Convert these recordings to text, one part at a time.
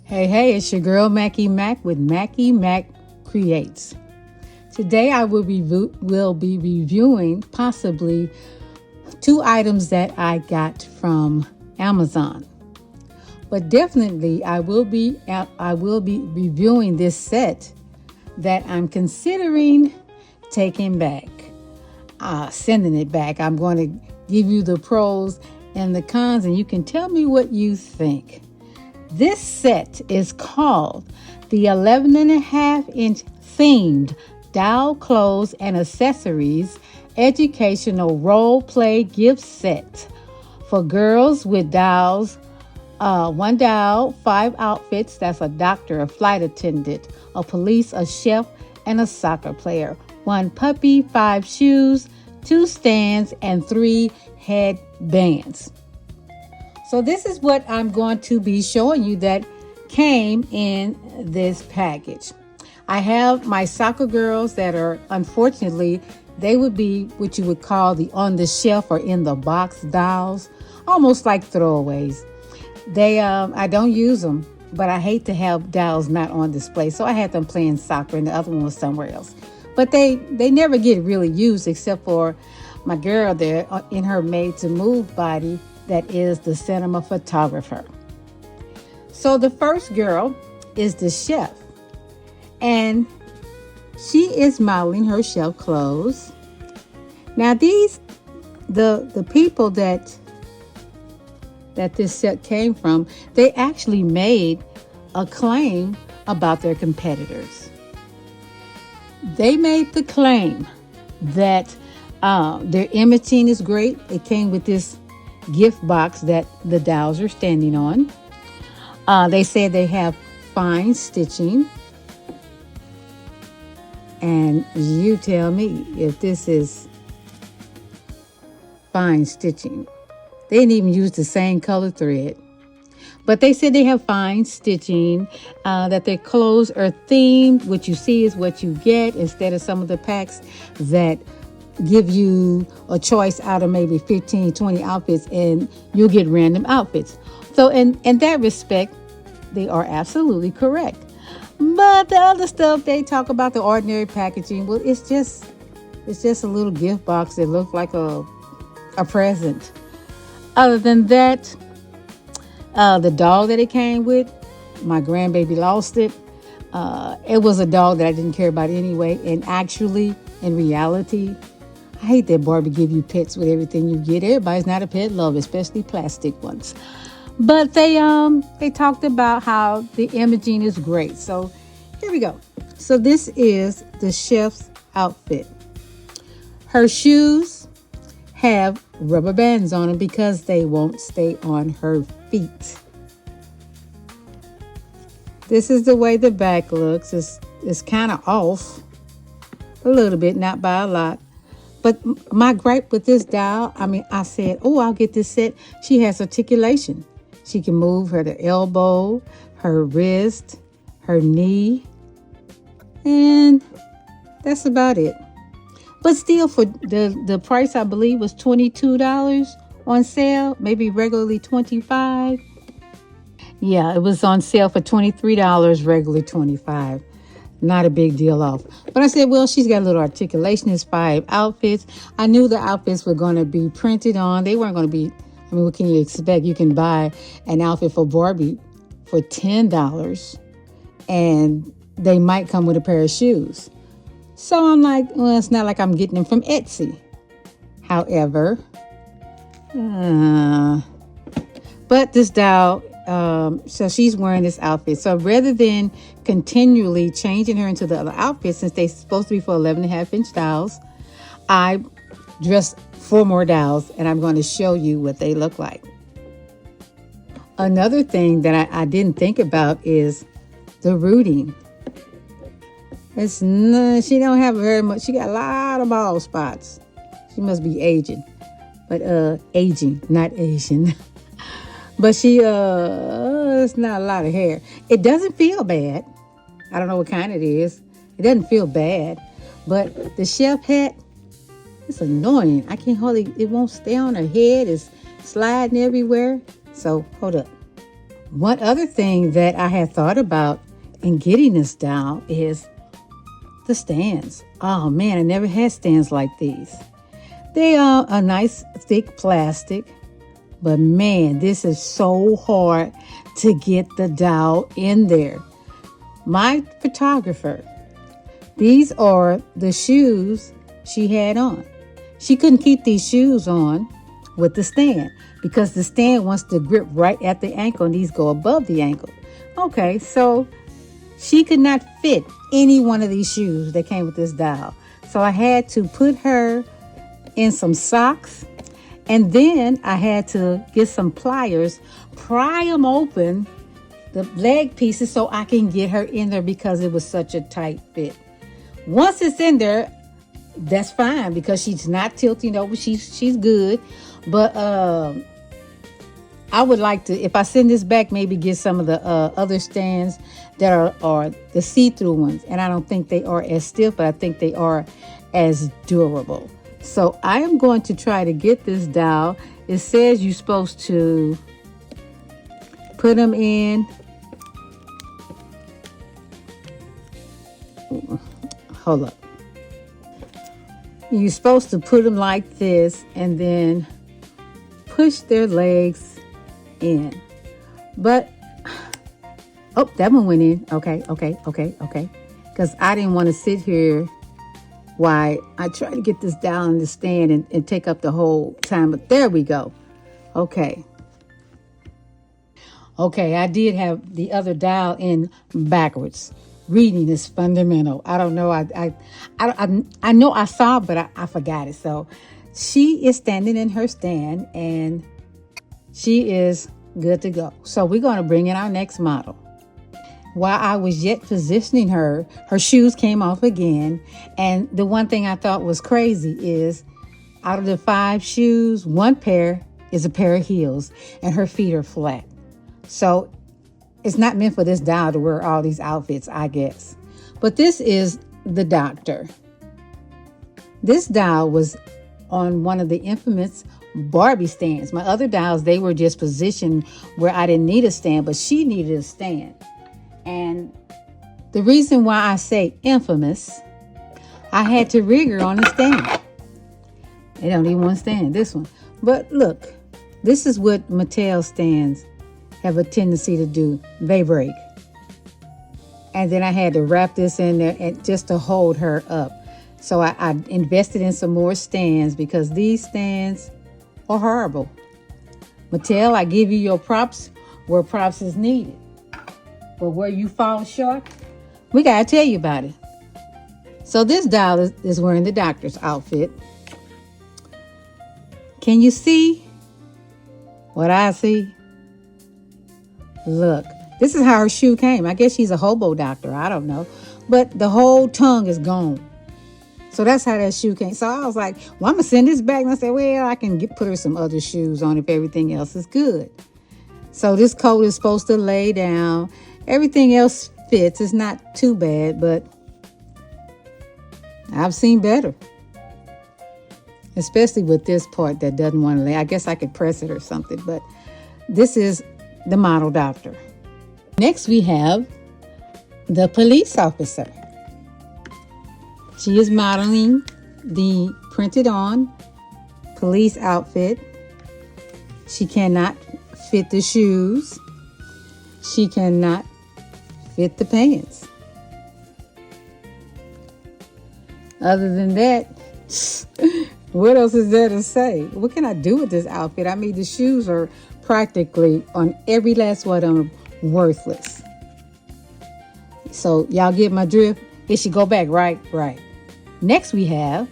Hey, it's your girl Mackie Mac with Mackie Mac Creates. Today I will be reviewing possibly two items that I got from Amazon. But definitely I will be reviewing this set that I'm considering taking back. Sending it back. I'm going to give you the pros and the cons, and you can tell me what you think. This set is called the 11.5-inch themed doll clothes and accessories educational role play gift set for girls with dolls. One doll, 5 outfits. That's a doctor, a flight attendant, a police, a chef, and a soccer player. 1 puppy, 5 shoes, 2 stands, and 3 headbands. So this is what I'm going to be showing you that came in this package. I have my soccer girls that are, unfortunately, they would be what you would call the on the shelf or in the box dolls, almost like throwaways. I don't use them, but I hate to have dolls not on display. So I had them playing soccer and the other one was somewhere else. But they never get really used except for my girl there in her made to move body that is the cinema photographer. So the first girl is the chef. And she is modeling her chef clothes. Now the people that this set came from, they actually made a claim about their competitors. They made the claim that their imaging is great. It came with this gift box that the dolls are standing on. They said they have fine stitching. And you tell me if this is fine stitching. They didn't even use the same color thread. But they said they have fine stitching, that their clothes are themed. What you see is what you get, instead of some of the packs that give you a choice out of maybe 15, 20 outfits and you'll get random outfits. So in that respect, they are absolutely correct. But the other stuff, they talk about the ordinary packaging. Well, it's just a little gift box that looks like a present. Other than that, the doll that it came with, my grandbaby lost it. It was a doll that I didn't care about anyway. And actually, in reality, I hate that Barbie give you pets with everything you get. Everybody's not a pet lover, especially plastic ones. But they talked about how the imaging is great. So here we go. So this is the chef's outfit. Her shoes have rubber bands on them because they won't stay on her feet. This is the way the back looks. It's kind of off a little bit, not by a lot. But my gripe with this doll, I said, I'll get this set. She has articulation. She can move her elbow, her wrist, her knee, and that's about it. But still, for the price, I believe, was $22 on sale, maybe regularly $25. Yeah, it was on sale for $23, regularly $25. Not a big deal off. But I said, well, she's got a little articulation. It's 5 outfits. I knew the outfits were going to be printed on. They weren't going to be, what can you expect? You can buy an outfit for Barbie for $10 and they might come with a pair of shoes. So I'm like, well, it's not like I'm getting them from Etsy. However, but this doll, so she's wearing this outfit. So rather than continually changing her into the other outfits, since they're supposed to be for 11.5-inch dolls, I dressed 4 more dolls and I'm going to show you what they look like. Another thing that I didn't think about is the rooting. She don't have very much. She got a lot of bald spots. She must be aging, but aging, not Asian. But it's not a lot of hair. It doesn't feel bad. I don't know what kind it is. It doesn't feel bad. But the chef hat, it's annoying. I can't hardly, it won't stay on her head. It's sliding everywhere. So hold up. One other thing that I had thought about in getting this doll is the stands. Oh man, I never had stands like these. They are a nice thick plastic, but man, this is so hard to get the doll in there. My photographer, these are the shoes she had on. She couldn't keep these shoes on with the stand because the stand wants to grip right at the ankle and these go above the ankle. Okay, so she could not fit any one of these shoes that came with this doll. So I had to put her in some socks, and then I had to get some pliers, pry them open, the leg pieces, so I can get her in there because it was such a tight fit. Once it's in there, that's fine because she's not tilting over. She's good. But I would like to, if I send this back, maybe get some of the other stands that are the see-through ones. And I don't think they are as stiff, but I think they are as durable. So I am going to try to get this doll. It says you're supposed to put them in. Hold up. You're supposed to put them like this and then push their legs in. But, oh, that one went in. Okay. Because I didn't want to sit here while I try to get this down in the stand and take up the whole time. But there we go. Okay, I did have the other dial in backwards. Reading is fundamental. I don't know. I know I saw, but I forgot it. So she is standing in her stand and she is good to go. So we're going to bring in our next model. While I was yet positioning her, her shoes came off again. And the one thing I thought was crazy is out of the 5 shoes, 1 pair is a pair of heels and her feet are flat. So it's not meant for this doll to wear all these outfits, I guess. But this is the doctor. This doll was on one of the infamous Barbie stands. My other dolls, they were just positioned where I didn't need a stand, but she needed a stand. And the reason why I say infamous, I had to rig her on a stand. They don't even want to stand, this one. But look, this is what Mattel stands have a tendency to do. They break. And then I had to wrap this in there and just to hold her up. So I invested in some more stands because these stands are horrible. Mattel, I give you your props where props is needed. But where you fall short, we got to tell you about it. So this doll is wearing the doctor's outfit. Can you see what I see? Look, this is how her shoe came. I guess she's a hobo doctor. I don't know. But the whole tongue is gone. So that's how that shoe came. So I was like, well, I'm going to send this back. And I said, well, I can put her some other shoes on if everything else is good. So this coat is supposed to lay down. Everything else fits. It's not too bad, but I've seen better. Especially with this part that doesn't want to lay. I guess I could press it or something, but this is the model doctor. Next, we have the police officer. She is modeling the printed on police outfit. She cannot fit the shoes. She cannot fit the pants. Other than that, what else is there to say? What can I do with this outfit? I mean, the shoes are practically on every last one of them worthless. So y'all get my drift? It should go back, right? Right. Next we have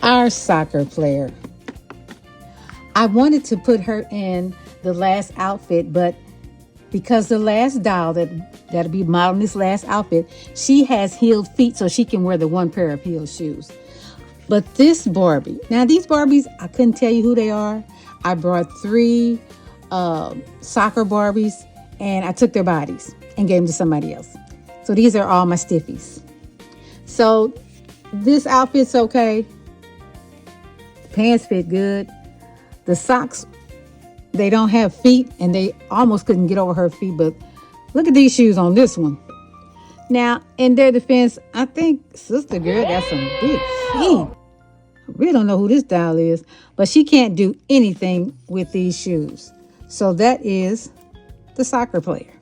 our soccer player. I wanted to put her in the last outfit, but because the last doll that'll be modeling this last outfit, she has heeled feet so she can wear the 1 pair of heel shoes. But this Barbie, now these Barbies, I couldn't tell you who they are. I brought 3 soccer Barbies and I took their bodies and gave them to somebody else. So these are all my stiffies. So this outfit's okay. The pants fit good. The socks They don't have feet, and they almost couldn't get over her feet. But look at these shoes on this one. Now, in their defense, I think Sister Girl got some big feet. I really don't know who this doll is, but she can't do anything with these shoes. So that is the soccer player.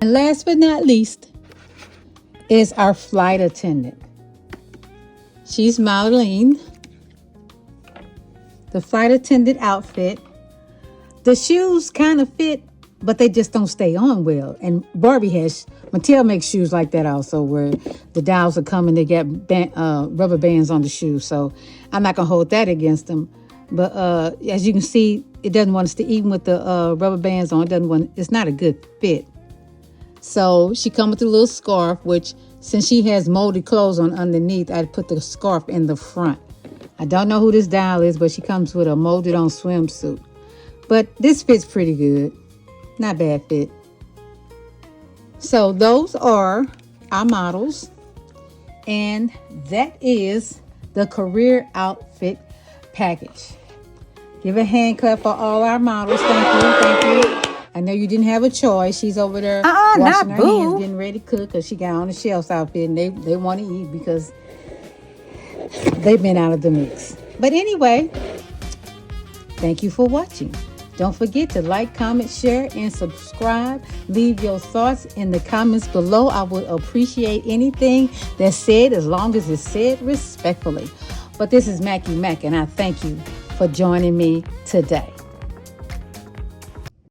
And last but not least is our flight attendant. She's modeling the flight attendant outfit. The shoes kind of fit, but they just don't stay on well. And Mattel makes shoes like that also, where the dolls will come and they get rubber bands on the shoes. So I'm not going to hold that against them. But as you can see, it doesn't want to stay, even with the rubber bands on, it's not a good fit. So she comes with a little scarf, which since she has molded clothes on underneath, I'd put the scarf in the front. I don't know who this doll is, but she comes with a molded on swimsuit. But this fits pretty good. Not bad fit. So those are our models. And that is the career outfit package. Give a hand clap for all our models. Thank you. I know you didn't have a choice. She's over there washing her hands, getting ready to cook because she got on the shelves outfit and they want to eat because they've been out of the mix. But anyway, thank you for watching. Don't forget to like, comment, share, and subscribe. Leave your thoughts in the comments below. I would appreciate anything that's said as long as it's said respectfully. But this is Mackie Mac, and I thank you for joining me today.